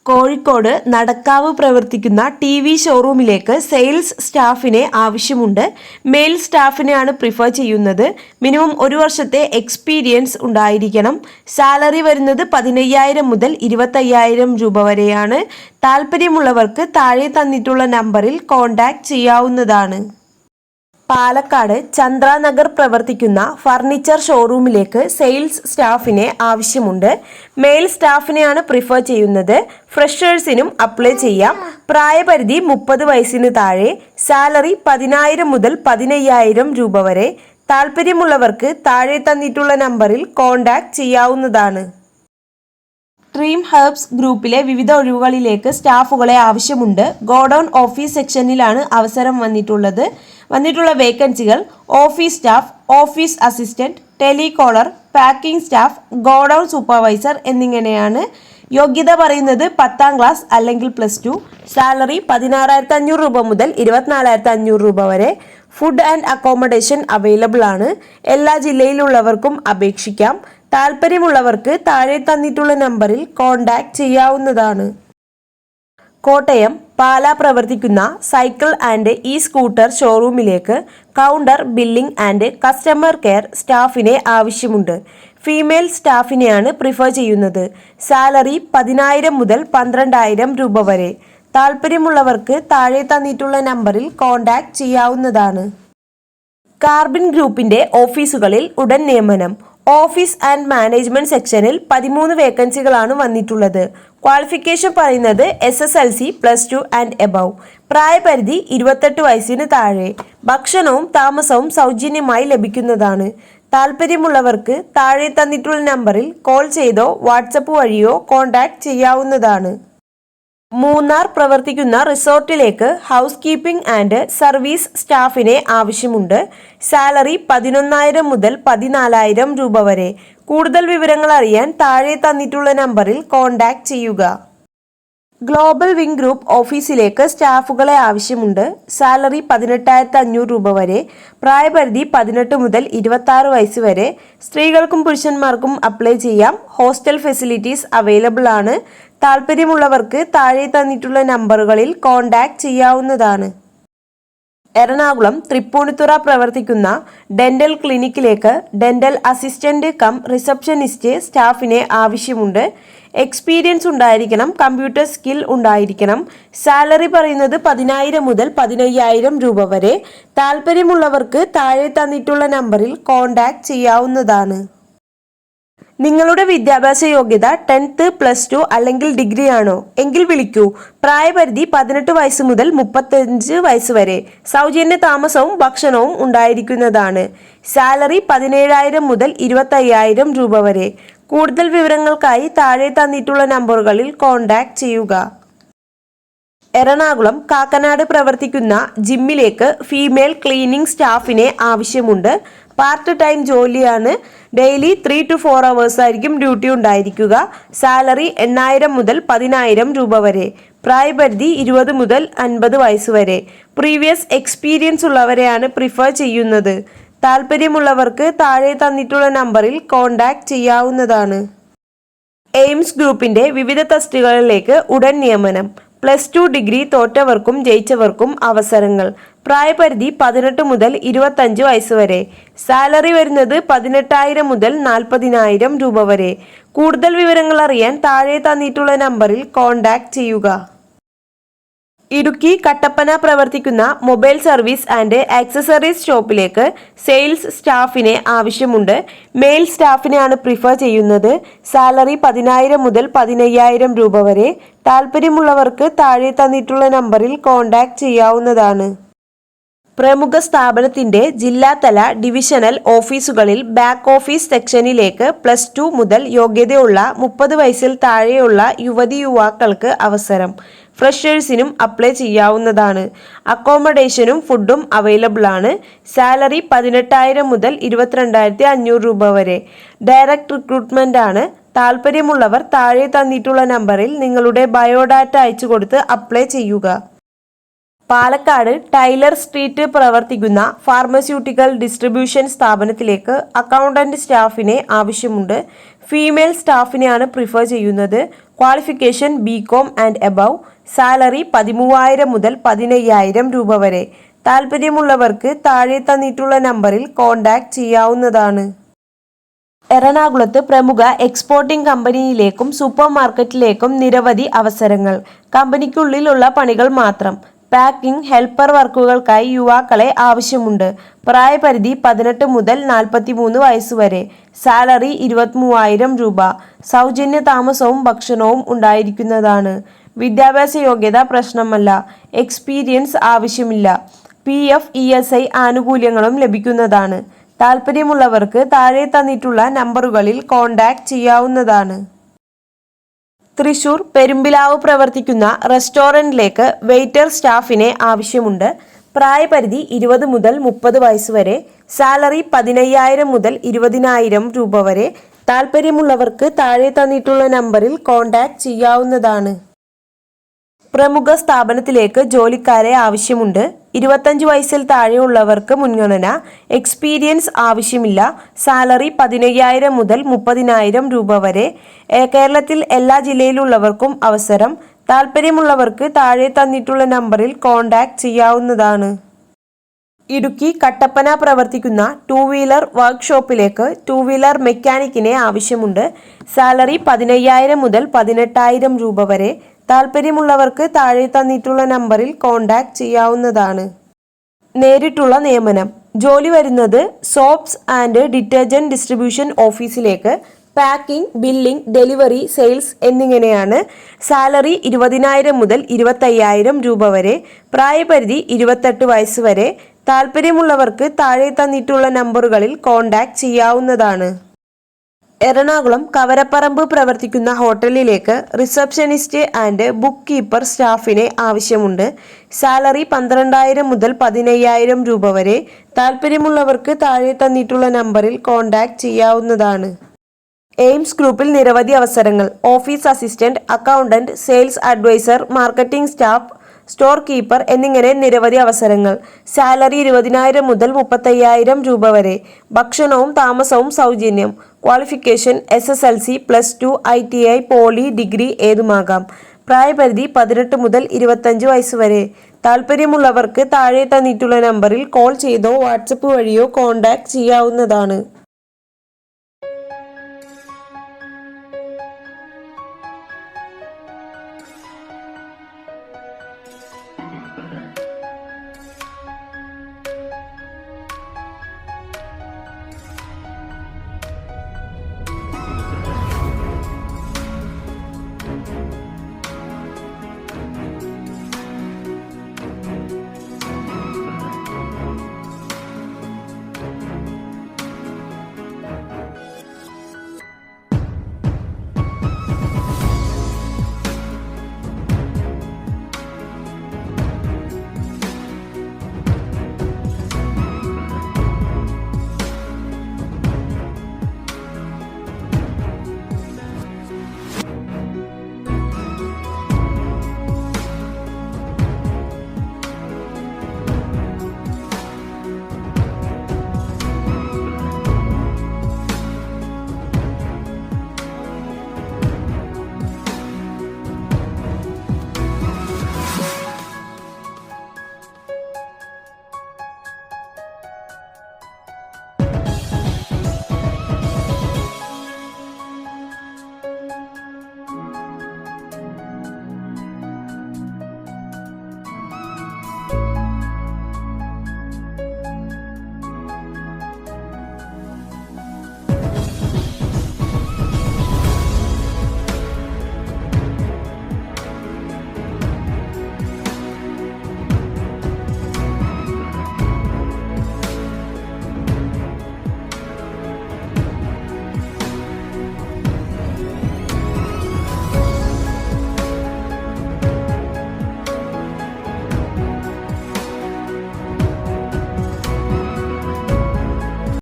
കോഴിക്കോട് നടക്കാവ് പ്രവർത്തിക്കുന്ന TV ഷോറൂമിലേക്ക് sales സ്റ്റാഫിനെ ആവശ്യമുണ്ട്. മെയിൽ സ്റ്റാഫിനെയാണ് പ്രിഫർ ചെയ്യുന്നത്. മിനിമം 1 വർഷത്തെ എക്സ്പീരിയൻസ് ഉണ്ടായിരിക്കണം. സാലറി വരുന്നത് 15,000 മുതൽ 25,000 രൂപ വരെയാണ്. താല്പര്യമുള്ളവർക്ക് താഴെ തന്നിട്ടുള്ള നമ്പറിൽ കോൺടാക്ട് ചെയ്യാവുന്നതാണ്. പാലക്കാട് ചന്ദ്രാനഗർ പ്രവർത്തിക്കുന്ന ഫർണിച്ചർ ഷോറൂമിലേക്ക് സെയിൽസ് സ്റ്റാഫിനെ ആവശ്യമുണ്ട്. മെയിൽ സ്റ്റാഫിനെയാണ് പ്രിഫർ ചെയ്യുന്നത്. ഫ്രഷേഴ്സിനും അപ്ലൈ ചെയ്യാം. പ്രായപരിധി 30 വയസ്സിന് താഴെ. സാലറി 10,000 മുതൽ 15,000 രൂപ വരെ. താല്പര്യമുള്ളവർക്ക് താഴെ തന്നിട്ടുള്ള നമ്പറിൽ കോൺടാക്ട് ചെയ്യാവുന്നതാണ്. ഡ്രീം ഹെർബ്സ് ഗ്രൂപ്പിലെ വിവിധ ഒഴിവുകളിലേക്ക് സ്റ്റാഫുകളെ ആവശ്യമുണ്ട്. ഗോഡൌൺ ഓഫീസ് സെക്ഷനിലാണ് അവസരം വന്നിട്ടുള്ള വേക്കൻസികൾ office staff, office assistant, telecaller, packing staff, godown supervisor എന്നിങ്ങനെയാണ്. യോഗ്യത പറയുന്നത് 10ാം ക്ലാസ് അല്ലെങ്കിൽ +2. സാലറി 16,500 രൂപ മുതൽ 24,500 രൂപ വരെ. ഫുഡ് ആൻഡ് അക്കോമഡേഷൻ അവൈലബിൾ ആണ്. എല്ലാ ജില്ലയിലുള്ളവർക്കും അപേക്ഷിക്കാം. താല്പര്യമുള്ളവർക്ക് താഴെ തന്നിട്ടുള്ള നമ്പറിൽ കോൺടാക്ട് ചെയ്യാവുന്നതാണ്. കോട്ടയം പാല പ്രവർത്തിക്കുന്ന സൈക്കിൾ ആൻഡ് സ്കൂട്ടർ ഷോറൂമിലേക്ക് counter, billing and customer care സ്റ്റാഫിനെ ആവശ്യമുണ്ട്. ഫീമെയിൽ സ്റ്റാഫിനെയാണ് പ്രിഫർ ചെയ്യുന്നത്. സാലറി 10,000 മുതൽ 12,000 രൂപ വരെ. താല്പര്യമുള്ളവർക്ക് താഴെ തന്നിട്ടുള്ള നമ്പറിൽ കോൺടാക്ട് ചെയ്യാവുന്നതാണ്. കാർബിൻ ഗ്രൂപ്പിന്റെ ഓഫീസുകളിൽ ഉടൻ നിയമനം. ഓഫീസ് ആൻഡ് മാനേജ്മെന്റ് സെക്ഷനിൽ 13 വേക്കൻസികളാണ് വന്നിട്ടുള്ളത്. ക്വാളിഫിക്കേഷൻ പറയുന്നത് SSLC, +2 ആൻഡ് എബവ്. പ്രായപരിധി 28 വയസ്സിന് താഴെ. ഭക്ഷണവും താമസവും സൗജന്യമായി ലഭിക്കുന്നതാണ്. താല്പര്യമുള്ളവർക്ക് താഴെ തന്നിട്ടുള്ള നമ്പറിൽ കോൾ ചെയ്തോ വാട്സപ്പ് വഴിയോ കോൺടാക്ട് ചെയ്യാവുന്നതാണ്. മൂന്നാർ പ്രവർത്തിക്കുന്ന റിസോർട്ടിലേക്ക് ഹൗസ് കീപ്പിംഗ് ആൻഡ് സർവീസ് സ്റ്റാഫിനെ ആവശ്യമുണ്ട്. സാലറി 11,000 മുതൽ 14,000 രൂപ വരെ. കൂടുതൽ വിവരങ്ങൾ അറിയാൻ താഴെ തന്നിട്ടുള്ള നമ്പറിൽ കോൺടാക്ട് ചെയ്യുക. ഗ്ലോബൽ വിംഗ് ഗ്രൂപ്പ് ഓഫീസിലേക്ക് സ്റ്റാഫുകളെ ആവശ്യമുണ്ട്. സാലറി 18,500 രൂപ വരെ. പ്രായപരിധി 18 മുതൽ 26 വയസ്സ് വരെ. സ്ത്രീകൾക്കും പുരുഷന്മാർക്കും അപ്ലൈ ചെയ്യാം. ഹോസ്റ്റൽ ഫെസിലിറ്റീസ് അവൈലബിൾ ആണ്. താല്പര്യമുള്ളവർക്ക് താഴെ തന്നിട്ടുള്ള നമ്പറുകളിൽ കോൺടാക്ട് ചെയ്യാവുന്നതാണ്. എറണാകുളം തൃപ്പൂണിത്തുറ പ്രവർത്തിക്കുന്ന ഡെന്റൽ ക്ലിനിക്കിലേക്ക് ഡെന്റൽ അസിസ്റ്റന്റ് കം റിസപ്ഷനിസ്റ്റ് സ്റ്റാഫിനെ ആവശ്യമുണ്ട്. എക്സ്പീരിയൻസ് ഉണ്ടായിരിക്കണം. കമ്പ്യൂട്ടർ സ്കിൽ ഉണ്ടായിരിക്കണം. സാലറി പറയുന്നത് 10,000 മുതൽ 15,000 രൂപ വരെ. താല്പര്യമുള്ളവർക്ക് താഴെ തന്നിട്ടുള്ള നമ്പറിൽ കോൺടാക്ട് ചെയ്യാവുന്നതാണ്. നിങ്ങളുടെ വിദ്യാഭ്യാസ യോഗ്യത 10th, +2 അല്ലെങ്കിൽ ഡിഗ്രി ആണോ എങ്കിൽ വിളിക്കൂ. പ്രായപരിധി 18 വയസ്സ് മുതൽ 35 വയസ്സ് വരെ. സൗജന്യ താമസവും ഭക്ഷണവും ഉണ്ടായിരിക്കുന്നതാണ്. സാലറി 17,000 മുതൽ 25,000 രൂപ വരെ. കൂടുതൽ വിവരങ്ങൾക്കായി താഴെ തന്നിട്ടുള്ള നമ്പറുകളിൽ കോൺടാക്ട് ചെയ്യുക. എറണാകുളം കാക്കനാട് പ്രവർത്തിക്കുന്ന ജിമ്മിലേക്ക് ഫീമെയിൽ ക്ലീനിംഗ് സ്റ്റാഫിനെ ആവശ്യമുണ്ട്. പാർട്ട് ടൈം ജോലിയാണ്. ഡെയിലി 3 to 4 hours ആയിരിക്കും ഡ്യൂട്ടി ഉണ്ടായിരിക്കുക. സാലറി 8,000 മുതൽ 10,000 രൂപ വരെ. പ്രായപരിധി 20 മുതൽ 50 വയസ്സ് വരെ. പ്രീവിയസ് എക്സ്പീരിയൻസ് ഉള്ളവരെയാണ് പ്രിഫർ ചെയ്യുന്നത്. താല്പര്യമുള്ളവർക്ക് താഴെ തന്നിട്ടുള്ള നമ്പറിൽ കോൺടാക്ട് ചെയ്യാവുന്നതാണ്. എയിംസ് ഗ്രൂപ്പിന്റെ വിവിധ തസ്തികകളിലേക്ക് ഉടൻ നിയമനം. +2 ഡിഗ്രി തോറ്റവർക്കും ജയിച്ചവർക്കും അവസരങ്ങൾ. പ്രായപരിധി 18 മുതൽ 25 വയസ്സ് വരെ. സാലറി വരുന്നത് 18,000 മുതൽ 40,000 രൂപ വരെ. കൂടുതൽ വിവരങ്ങൾ അറിയാൻ താഴെ തന്നിട്ടുള്ള നമ്പറിൽ കോൺടാക്ട് ചെയ്യുക. ഇടുക്കി കട്ടപ്പന പ്രവർത്തിക്കുന്ന മൊബൈൽ സർവീസ് ആൻഡ് ആക്സസറീസ് ഷോപ്പിലേക്ക് സെയിൽസ് സ്റ്റാഫിനെ ആവശ്യമുണ്ട്. മെയിൽ സ്റ്റാഫിനെയാണ് പ്രിഫർ ചെയ്യുന്നത്. സാലറി 10,000 മുതൽ 15,000 രൂപ വരെ. താല്പര്യമുള്ളവർക്ക് താഴെ തന്നിട്ടുള്ള നമ്പറിൽ കോൺടാക്ട് ചെയ്യാവുന്നതാണ്. പ്രമുഖ സ്ഥാപനത്തിന്റെ ജില്ലാതല ഡിവിഷണൽ ഓഫീസുകളിൽ ബാക്ക് ഓഫീസ് സെക്ഷനിലേക്ക് +2 മുതൽ യോഗ്യതയുള്ള 30 വയസ്സിൽ താഴെയുള്ള യുവതി-യുവാക്കൾക്ക് അവസരം. ഫ്രഷേഴ്സിനും അപ്ലൈ ചെയ്യാവുന്നതാണ്. അക്കോമഡേഷനും ഫുഡും അവൈലബിൾ ആണ്. സാലറി 18,000 മുതൽ 22,500 രൂപ വരെ. ഡയറക്റ്റ് റിക്രൂട്ട്മെന്റ് ആണ്. താല്പര്യമുള്ളവർ താഴെ തന്നിട്ടുള്ള നമ്പറിൽ നിങ്ങളുടെ ബയോഡാറ്റ അയച്ചു കൊടുത്ത് അപ്ലൈ ചെയ്യുക. പാലക്കാട് ടൈലർ സ്ട്രീറ്റ് പ്രവർത്തിക്കുന്ന ഫാർമസ്യൂട്ടിക്കൽ ഡിസ്ട്രിബ്യൂഷൻ സ്ഥാപനത്തിലേക്ക് അക്കൗണ്ടന്റ് സ്റ്റാഫിനെ ആവശ്യമുണ്ട്. ഫീമെയിൽ സ്റ്റാഫിനെയാണ് പ്രിഫർ ചെയ്യുന്നത്. Qualification BCom and above. Salary 13,000 മുതൽ 15,000 രൂപ വരെ. താല്പര്യമുള്ളവർക്ക് താഴെ തന്നിട്ടുള്ള നമ്പറിൽ കോൺടാക്ട് ചെയ്യാവുന്നതാണ്. എറണാകുളത്ത് പ്രമുഖ എക്സ്പോർട്ടിംഗ് കമ്പനിയിലേക്കും സൂപ്പർ മാർക്കറ്റിലേക്കും നിരവധി അവസരങ്ങൾ. കമ്പനിക്കുള്ളിലുള്ള പണികൾ മാത്രം. പാക്കിംഗ്, ഹെൽപ്പർ വർക്കുകൾക്കായി യുവാക്കളെ ആവശ്യമുണ്ട്. പ്രായപരിധി 18 മുതൽ 43 വയസ്സുവരെ. സാലറി 23,000 രൂപ. സൗജന്യ താമസവും ഭക്ഷണവും ഉണ്ടായിരിക്കുന്നതാണ്. വിദ്യാഭ്യാസ യോഗ്യത പ്രശ്നമല്ല. എക്സ്പീരിയൻസ് ആവശ്യമില്ല. PF, ESI ആനുകൂല്യങ്ങളും ലഭിക്കുന്നതാണ്. താല്പര്യമുള്ളവർക്ക് താഴെ തന്നിട്ടുള്ള നമ്പറുകളിൽ കോൺടാക്ട് ചെയ്യാവുന്നതാണ്. തൃശൂർ പെരുമ്പിലാവ് പ്രവർത്തിക്കുന്ന റെസ്റ്റോറൻറ്റിലേക്ക് വെയിറ്റർ സ്റ്റാഫിനെ ആവശ്യമുണ്ട്. പ്രായപരിധി 20 മുതൽ 30 വയസ്സ് വരെ. സാലറി 15,000 മുതൽ 20,000 രൂപ വരെ. താല്പര്യമുള്ളവർക്ക് താഴെ തന്നിട്ടുള്ള നമ്പറിൽ കോൺടാക്ട് ചെയ്യാവുന്നതാണ്. പ്രമുഖ സ്ഥാപനത്തിലേക്ക് ജോലിക്കാരെ ആവശ്യമുണ്ട്. 25 വയസ്സിൽ താഴെയുള്ളവർക്ക് മുൻഗണന. എക്സ്പീരിയൻസ് ആവശ്യമില്ല. സാലറി 15,000 മുതൽ 30,000 രൂപ വരെ. കേരളത്തിൽ എല്ലാ ജില്ലയിലുള്ളവർക്കും അവസരം. താല്പര്യമുള്ളവർക്ക് താഴെ തന്നിട്ടുള്ള നമ്പറിൽ കോൺടാക്ട് ചെയ്യാവുന്നതാണ്. ഇടുക്കി കട്ടപ്പന പ്രവർത്തിക്കുന്ന 2 വീലർ വർക്ക്ഷോപ്പിലേക്ക് 2 വീലർ മെക്കാനിക്കിനെ ആവശ്യമുണ്ട്. സാലറി 15,000 മുതൽ 18,000 രൂപ വരെ. താല്പര്യമുള്ളവർക്ക് താഴെ തന്നിട്ടുള്ള നമ്പറിൽ കോൺടാക്ട് ചെയ്യാവുന്നതാണ്. നേരിട്ടുള്ള നിയമനം. ജോലി വരുന്നത് സോപ്സ് ആൻഡ് ഡിറ്റർജന്റ് ഡിസ്ട്രിബ്യൂഷൻ ഓഫീസിലേക്ക്. പാക്കിംഗ്, ബില്ലിംഗ്, ഡെലിവറി, സെയിൽസ് എന്നിങ്ങനെയാണ്. സാലറി 20,000 മുതൽ 25,000 രൂപ വരെ. പ്രായപരിധി 28 വയസ്സ് വരെ. താല്പര്യമുള്ളവർക്ക് താഴെ തന്നിട്ടുള്ള നമ്പറുകളിൽ കോൺടാക്ട് ചെയ്യാവുന്നതാണ്. എറണാകുളം കവരപ്പറമ്പ് പ്രവർത്തിക്കുന്ന ഹോട്ടലിലേക്ക് റിസപ്ഷനിസ്റ്റ് ആൻഡ് ബുക്ക് കീപ്പർ സ്റ്റാഫിനെ ആവശ്യമുണ്ട്. സാലറി 12,000 മുതൽ 15,000 രൂപ വരെ. താല്പര്യമുള്ളവർക്ക് താഴെ തന്നിട്ടുള്ള നമ്പറിൽ കോൺടാക്ട് ചെയ്യാവുന്നതാണ്. എയിംസ് ഗ്രൂപ്പിൽ നിരവധി അവസരങ്ങൾ. Office assistant, accountant, sales adviser, marketing staff, store keeper എന്നിങ്ങനെ നിരവധി അവസരങ്ങൾ. സാലറി 20,000 മുതൽ 35,000 രൂപ വരെ. ഭക്ഷണവും താമസവും സൗജന്യം. Qualification SSLC, +2, ITI, poly, degree ഏതുമാകാം. പ്രായപരിധി 18 മുതൽ 25 വയസ്സ് വരെ. താല്പര്യമുള്ളവർക്ക് താഴെ തന്നിട്ടുള്ള നമ്പറിൽ കോൾ ചെയ്തോ വാട്സപ്പ് വഴിയോ കോൺടാക്ട് ചെയ്യാവുന്നതാണ്.